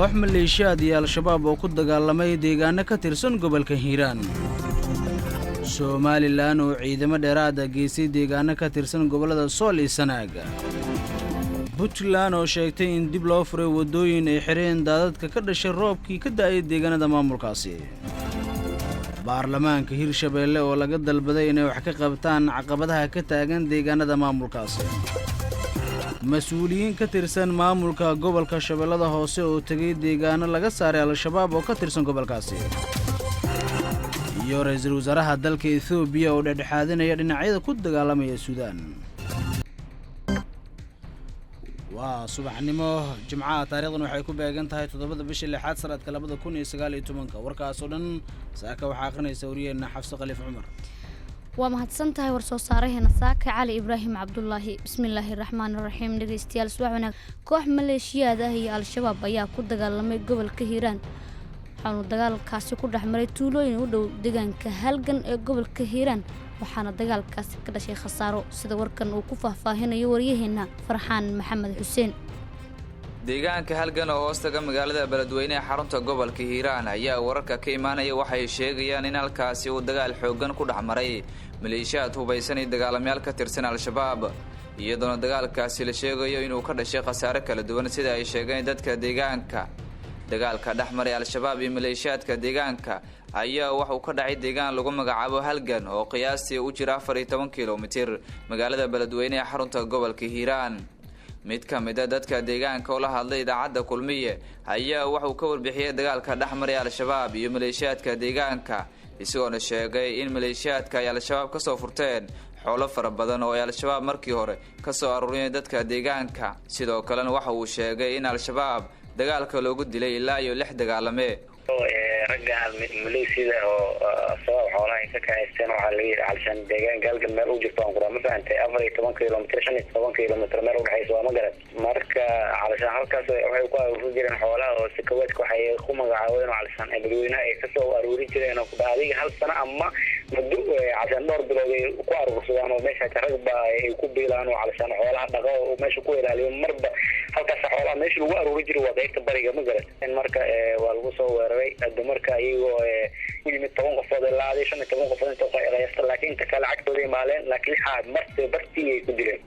koox maleeshiyaad iyo al-shabaab oo ku dagaalamay deegaano ka tirsan gobolka Hiiraan. Somaliland oo ciidamo dheeraad ah geysay deegaano ka tirsan gobolada Sool iyo Sanaag. Puntland oo sheegtay in dib loo furay wadooyin ay xireen daadadka ka dhashay roobkii ka da'ay deegaanada maamulkaasi. baarlamaanka Hirshabeelle oo laga dalbaday inay wax ka qabtaan caqabadaha ka taagan deegaanada maamulkaasi. mas'uuliyiin ka tirsan maamulka gobolka Shabeellada Hoose oo tagay deegaano laga saaray al-shabaab oo ka tirsan gobolkaasi. iyo ra'iisul wasaaraha dalka Ethiopia oo dhexdhexaadinaya dhinacyada ku dagaalamaya Suudaan. waa subaxnimo Jimcaha taariikhdan waxay ku beegan tahay 7 bisha 6 sanadka 2019 warkaas oo dhan saaka waxa aqrinaysa wariyeena Xafsa Khaliif Umar. waa mahadsan tahay war soo saaraheena saaka Cali Ibraahim Cabdullaahi. bismillaahir rahmaanir rahiim. dhageystayaal subax wanaag. koox maleeshiyaad ah iyo al-shabaab ayaa ku dagaalamay gobolka Hiiraan. waxaanu dagaalkaasi ku dhaxmaray tuulooyin u dhow deegaanka Halgan ee gobolka Hiiraan, waxaana dagaalkaasi ka dhashay khasaaro sida warkan uu ku faahfaahinayo wariyaheena Farxaan Maxamed Xuseen. deegaanka Halgan oo hoostaga magaalada Beledweyne ee xarunta gobolka Hiiraan ayaa wararka ka imaanaya waxay sheegayaan in halkaasi uu dagaal xoogan ku dhaxmaray maleeshiyaad hubaysan iyo dagaalamayaal ka tirsan al-shabaab, iyadoo dagaalkaasi la sheegayo inuu ka dhashay khasaare kala duwan sida ay sheegeen dadka deegaanka. dagaalka dhaxmaray al-shabaab iyo maleeshiyaadka deegaanka ayaa wuxuu ka dhacay deegaan lagu magacaabo Halgan oo qiyaastii u jira 14 kiiloomitir magaalada Beledweyne ee xarunta gobolka Hiiraan. mid ka mid ah dadka deegaanka oo la hadlay idaacadda Kulmiye ayaa wuxuu ka warbixiyay dagaalka dhaxmaray al-shabaab iyo maleeshiyaadka deegaanka, isagoo sheegay in maleeshiyaadka ay al-shabaab ka soo furteen xoolo fara badan oo ay al-shabaab markii hore ka soo aruuriyeen dadka deegaanka. sidoo kale waxa uu sheegay in al-shabaab dagaalka loogu dilay ilaa iyo 6 dagaalame ragga maleeshiyaada oo sabab xoolaha ay ka kaysteen waxa la yiraahdaa halshan deegaan galgal meel u jirto aan qura ma fahamtay 14 kiiloomitir 15 kiiloomitir meel u dhaxayso waa ma garad. marka halshan halkaas waxay ku aruurin jireen xoolaha oo si kawadka waxay ku magacaabeen halshan ay dadweynaha ay ka soo aruurin jireen oo adiga hal sano ama muddo halshan dhowr bilood ay ku aruursadaan oo meesha ka ragba ay ku biilaan oo halshan xoolaha dhaqo oo meesha ku ilaaliyo marba halkaas xoolaha meesha lagu aruurin jiray waa qaybta bariga ma garad. marka waa lagu soo weeraray marka ayagoo yimid 10 qofood ilaa 15 qofood inta qayqaysta, laakiin inta kale cagtooday maaleen laakiin xaad bartii ay ku dileen.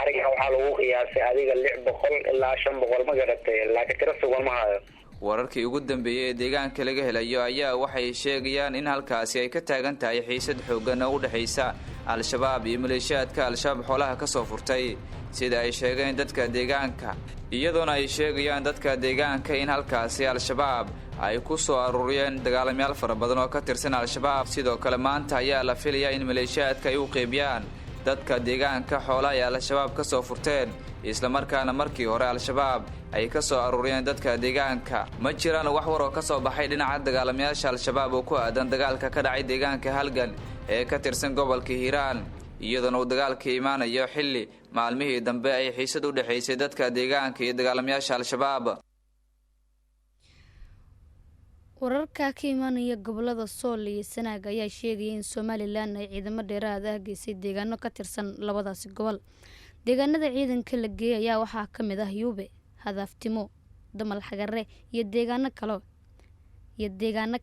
ariga waxa lagu qiyaasay adiga 600 ilaa 500 ma garatay, laakiin tiro sugan ma hayo. wararkii ugu dambeeyay ee deegaanka laga helayo ayaa waxay sheegayaan in halkaasi ay ka taagan tahay xiisad xoogan oo u dhaxaysa al-shabaab iyo maleeshiyaadka al-shabaab xoolaha ka soo furtay sida ay sheegeen dadka deegaanka, iyadoona ay sheegayaan dadka deegaanka in halkaasi al-shabaab ay ku soo aruuriyeen dagaalamayaal fara badan oo ka tirsan al-shabaab. sidoo kale maanta ayaa la filayaa in maleeshiyaadka ay u qeybiyaan dadka deegaanka xoolaha ay al-shabaab ka soo furteen, isla markaana markii hore al-shabaab ay ka soo aruuriyeen dadka deegaanka. ma jiraan wax war oo ka soo baxay dhinaca dagaalamayaasha al-shabaab oo ku aadan dagaalka ka dhacay deegaanka Halgan ee ka tirsan gobolka Hiiraan, iyadoona uu dagaalka imaanayo xilli maalmihii dambe ay xiisad u dhaxaysay dadka deegaanka iyo dagaalamayaasha al-shabaab. wararka ka imaanaya gobolada Sool iyo Sanaag ayaa sheegay in Somaliland ay ciidamo dheeraad ah geysay deegaano ka tirsan labadaasi gobol. deegaanada ciidanka la geeyay ayaa waxaa ka mid ah Yuube, Hadaftimo, Damal Xagare iyo deegaano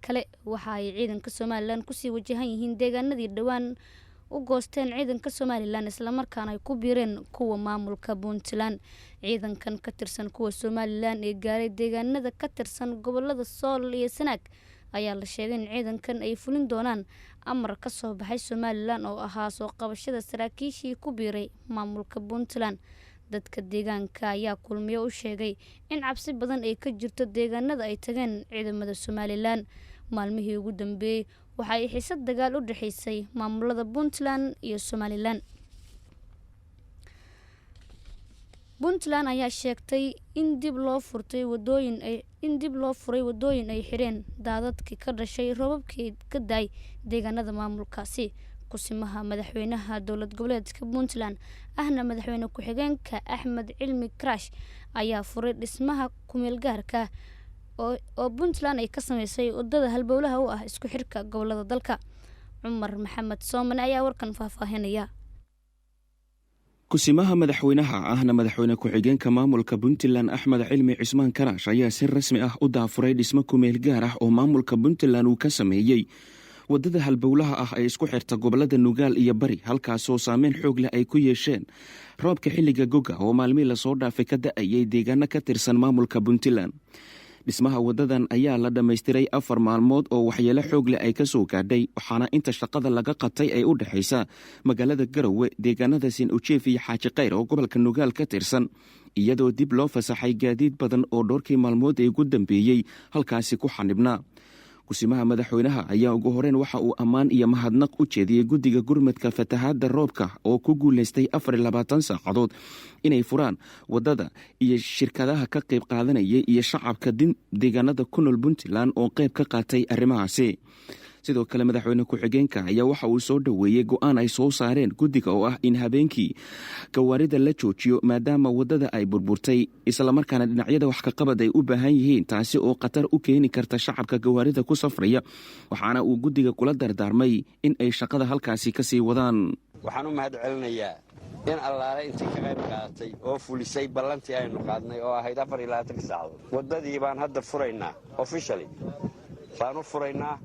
kale waxa ay ciidanka Somaliland ku sii wajahan yihiin deegaanadii dhawaan u goosteen ciidanka Somaliland isla markaana ay ku biireen kuwa maamulka Puntland. ciidankan ka tirsan kuwa Somaliland ee gaaray deegaanada ka tirsan gobolada Sool iyo Sanaag ayaa la sheegay in ciidankan ay fulin doonaan amar ka soo baxay Somaliland oo ahaa soo qabashada saraakiishii ku biiray maamulka Puntland. dadka deegaanka ayaa Kulmiye u sheegay in cabsi badan ay ka jirto deegaanada ay tageen ciidamada Somaliland. maalmihii ugu dambeeyay waxa ay xiisad dagaal u dhaxaysay maamulada Puntland iyo Somaliland. Puntland ayaa sheegtay in dib loo furay wadooyin ay xireen daadadkii ka dhashay roobabkii ka daay deegaanada maamulkaasi. kusimaha madaxweynaha dowlad goboleedka Puntland ahna madaxweyne ku-xigeenka Axmed Cilmi Karash ayaa furay dhismaha kumeel gaarka oo Puntland ay ka sameysay wadada halbowlaha u ah isku xirka gobolada dalka. Cumar Maxamed Sooman ayaa warkan faahfaahinaya. kusimaha madaxweynaha ahna madaxweyne ku-xigeenka maamulka puntland axmed cilmi cismaan karaash ayaa si rasmi ah u daafuray dhismo kumeel gaar ah oo maamulka puntland uu ka sameeyey wadada halbowlaha ah ee isku xirta gobolada nugaal iyo bari halkaasoo saameyn xoog leh ay ku yeesheen roobka xilliga goga oo maalmihii lasoo dhaafay ka da-ayay deegaano ka tirsan maamulka puntland. dhismaha wadadan ayaa la dhammaystiray 4 maalmood oo waxyeelo xoog leh ay ka soo gaadhay waxaana inta shaqada laga qabtay ay u dhexaysa magaalada garowe deegaanada siin ujeef iyo xaaji kayr oo gobolka nugaal ka tirsan iyadoo dib loo fasaxay gaadiid badan oo dhowrkii maalmood ee ugu dambeeyey halkaasi ku xanibnaa. kusimaha madaxweynaha ayaa ugu horeyn waxa uu ammaan iyo mahadnaq u jeediyey guddiga gurmadka fatahaadda roobka oo ku guulaystay 24 saacadood inay furaan wadada iyo shirkadaha ka qayb qaadanayay iyo shacabka deegaanada ku nool puntland oo qayb ka qaatay arrimahaasi. sidoo kale madaxweyne ku-xigeenka ayaa waxa uu soo dhoweeyey go-aan ay soo saareen guddiga oo ah in habeenkii gawaarida la joojiyo maadaama wadada ay burburtay islamarkaana dhinacyada wax ka qabad ay u baahan yihiin taasi oo khatar u keeni karta shacabka gawaarida ku safraya waxaana uu guddiga kula dardaarmay in ay shaqada halkaasi ka sii wadaan. waxaan u mahad celinayaa in allaale intii ka qayb qaadatay oo fulisay ballantii aynu qaadnay oo ahayd 24 saacadood wadadii baan hadda furaynaa officially baan u furaynaa.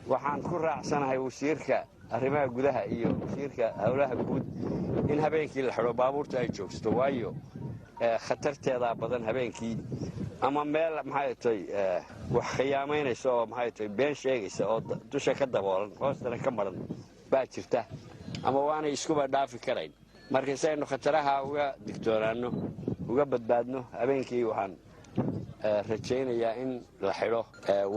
waxaan ku raacsanahay wasiirka arrimaha gudaha iyo wasiirka howlaha guud in habeenkii la xidho baabuurta ay joogsato waayo khatarteedaa badan habeenkii ama meel maxay tahay wax khiyaamaynaysa oo maxay tahay been sheegaysa oo dusha ka daboolan hoostana ka maran baa jirta ama waanay iskuba dhaafi karayn marka saynu khataraha uga digtoonaanno uga badbaadno habeenkii waxaan rajaynayaa in la xidho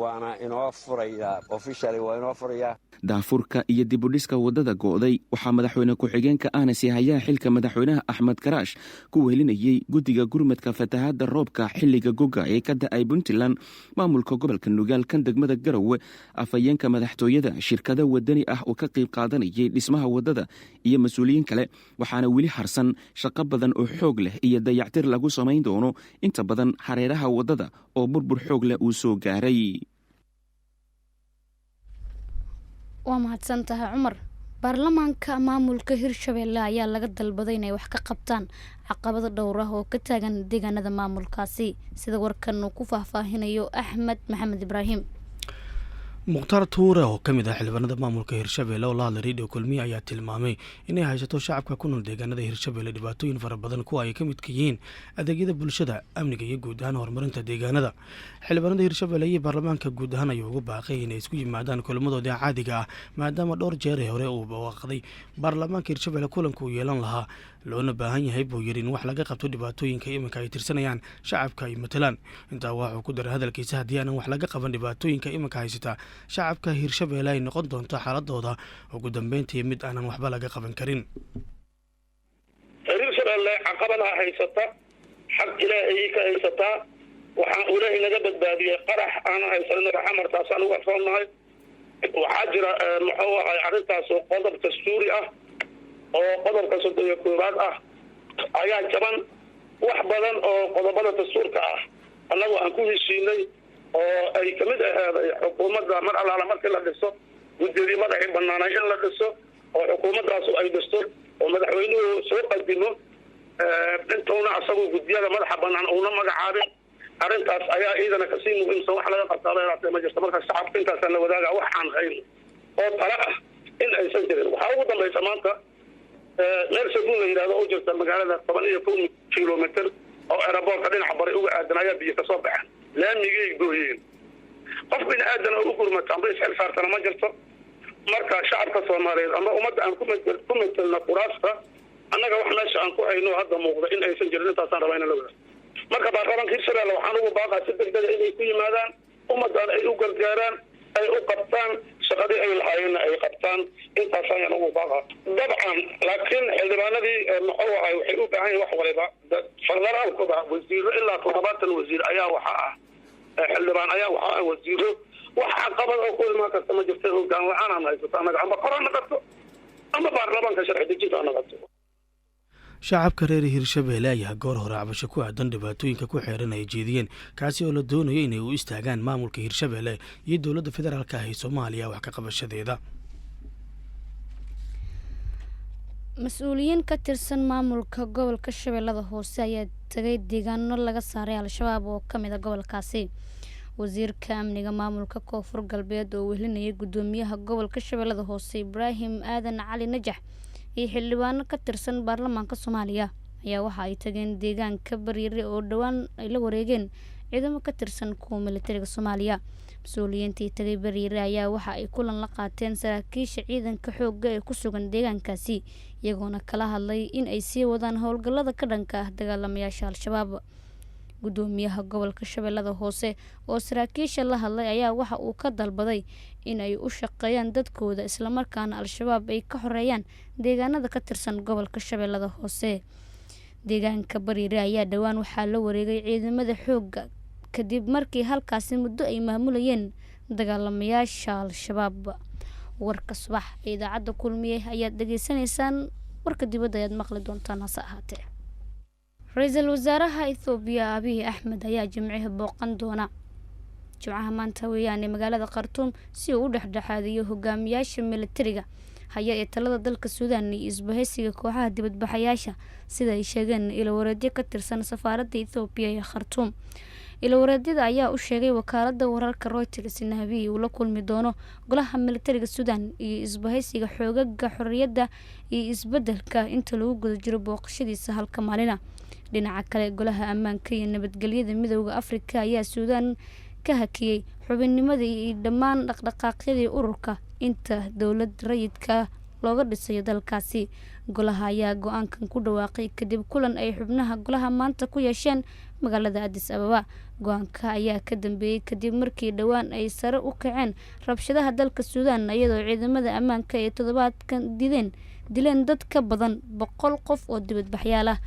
waana inoo furayaa officially waa inoo furayaa. daafurka iyo dibudhiska wadada go'day waxaa madaxweyne ku-xigeenka ahna sii hayaa xilka madaxweynaha axmed karaash ku wehelinayey guddiga gurmadka fatahaadda roobka xilliga goga ee ka da-ay puntland maamulka gobolka nugaal kan degmada garowe afhayeenka madaxtooyada shirkado wadani ah oo ka qayb qaadanayay dhismaha wadada iyo mas-uuliyiin kale waxaana weli harsan shaqo badan oo xoog leh iyo dayactir lagu samayn doono inta badan hareeraha wadada oo burbur xoog leh uu soo gaaray. waa mahadsan tahay cumar. baarlamaanka maamulka hirshabeelle ayaa laga dalbaday inay wax ka qabtaan caqabado dhowr ah oo ka taagan deegaanada maamulkaasi sida warkan uu ku faahfaahinayo axmed maxamed ibraahim. mukhtaar tuure oo ka mid ah xildhibaanada maamulka hirshabeelle oo la hadlay radio kulmiye ayaa tilmaamay inay haysato shacabka ku nool deegaanada hirshabeelle dhibaatooyin fara badan kuwa ay ka midka yihiin adeegyada bulshada amniga iyo guud ahaan horumarinta deegaanada. xildhibaanada hirshabeelle iyo baarlamaanka guud ahaan ayuu ugu baaqay inay isku yimaadaan kulamadoodii caadiga ah maadaama dhowr jeer hore uu bawaaqday baarlamaanka hirshabeelle kulanka uu yeelan lahaa loona baahan yahay buu yiri in wax laga qabto dhibaatooyinka iminka ay tirsanayaan shacabka ay matalaan. intaa waxuu ku daray hadalkiisa haddii aanan wax laga qaban dhibaatooyinka iminka haysata shacabka hirshabeelle ay noqon doonto xaaladooda ugu dambeyntii mid aanan waxba laga qaban karin. hirshabeelle caqabadaha haysata xaq ilaahay ka haysataa waxaan ilaahay naga badbaadiyey qarax aan haysanno xamartaasaan uga foolnahay. waxaa jira muxuu ahay arrintaas oo qodob dastuuri ah oo qodobka 31 ah ayaa jaban wax badan oo qodobada dastuurka ah annagu aan ku heshiinay oo ay ka mid ahaaday xukuumadda mar allaala markii la dhiso guddiyadii madaxii bannaanay in la dhiso oo xukuumaddaasu ay dhisto oo madaxweynuhu soo qadimo intuuna asagu guddiyada madaxa bannaan uuna magacaabin arrintaas ayaa iidana kasii muhiimsan wax laga qabtaaba yaraatee ma jirto. marka shacabka intaasaan la wadaagaa wax aan hayn oo tala ah in aysan jirin. waxaa ugu dambaysa maanta meel sabuun la yidhahdo oo jirta magaalada 11 kilomitr oo aeroboortka dhinaca bari uga aadan ayaa biyo ka soo baxeen laamigay gooyeen. qof bini aadan oo u gurmata amba isxil saartana ma jirto. marka shacabka soomaaliyeed ama ummadda aan ku metelna kuraasta annaga wax meesha aan ku hayno hadda muuqda in aysan jirin intaasaan rabaa in la wadaag. marka baarlamaanka hirshabeelle waxaan ugu baaqaa si degdega inay ku yimaadaan ummaddan ay u gargaaraan ay u qabtaan shaqadii ay lahaayeenna ay qabtaan intaas ayaan ugu baaqaa. dabcan laakiin xildhibaanadii muxuu ahay waxay u baahan yihin wax waliba federaalkuba wasiiro ilaa 70 wasiir ayaa waxa ah xildhibaan ayaa waxa ah wasiiro wax caqabad oo ku imaan karta ma jirta hoggaan la-aan aan haysato annaga amba kor ha noqoto ama baarlamaanka sharci dejinta ha noqoto. shacabka reer hirshabeelle ayaa goor hore cabasho ku aadan dhibaatooyinka ku xeeran ay jeediyeen kaasi oo la doonayo inay u istaagaan maamulka hirshabeelle iyo dowladda federaalka ah ee soomaaliya wax ka qabashadeeda. mas-uuliyiin ka tirsan maamulka gobolka shabeellada hoose ayaa tagay deegaano laga saaray al-shabaab oo ka mid a gobolkaasi. wasiirka amniga maamulka koonfur galbeed oo welinayay gudoomiyaha gobolka shabeellada hoose Ibraahim Aadan Cali Najax iyo xildhibaano ka tirsan baarlamaanka Soomaaliya ayaa waxa ay tageen deegaanka Bariire oo dhawaan ay la wareegeen ciidamo ka tirsan kuwa militariga Soomaaliya. mas-uuliyiintii tagay Bariire ayaa waxa ay kulan la qaateen saraakiisha ciidanka xoogga ee ku sugan deegaankaasi iyagoona kala hadlay in ay sii wadaan howlgallada ka dhanka ah dagaalamayaasha al-shabaab. gudoomiyaha gobolka shabeellada hoose oo saraakiisha la hadlay ayaa waxa uu ka dalbaday in ay u shaqeeyaan dadkooda islamarkaana al-shabaab ay ka xoreeyaan deegaanada ka tirsan gobolka shabeellada hoose. deegaanka Bariire ayaa dhawaan waxaa la wareegay ciidamada xoogga kadib markii halkaasi muddo ay maamulayeen dagaalamayaasha al-shabaab. warka subax ee idaacadda kulmiye ayaad dhageysanaysaan, warka dibadda ayaad maqli doontaan hase ahaatee. ra-iisul wasaaraha Itoobiya Abiy Ahmed ayaa jimcaha booqan doona jimcaha maanta weeyaane magaalada Khartoum si uu u dhexdhexaadiyo hogaamiyaasha militariga haya ee talada dalka Suudaan iyo isbahaysiga kooxaha dibadbaxayaasha sida ay sheegeen ilawareedyo ka tirsan safaaradda Itoobiya ee Khartoum. ilawareedyada ayaa u sheegay wakaaladda wararka Reuters in Abiy uu la kulmi doono golaha militariga Suudaan iyo isbahaysiga xoogaga xorriyadda iyo isbeddelka inta lagu guda jiro booqashadiisa halka maalina. dhinaca kale golaha ammaanka iyo nabadgelyada midowga Afrika ayaa Suudaan ka hakiyay xubinnimadii iyo dhammaan dhaqdhaqaaqyadii ururka inta dowlad rayidka looga dhisayo dalkaasi. golaha ayaa go-aankan ku dhawaaqay kadib kulan ay xubnaha golaha maanta ku yeesheen magaalada Addis Ababa. go-aanka ayaa ka dambeeyay kadib markii dhawaan ay sare u kaceen rabshadaha dalka Suudaan iyadoo ciidamada ammaanka ee toddobaadkan dileen dad ka badan 100 qof oo dibadbaxyaal ah.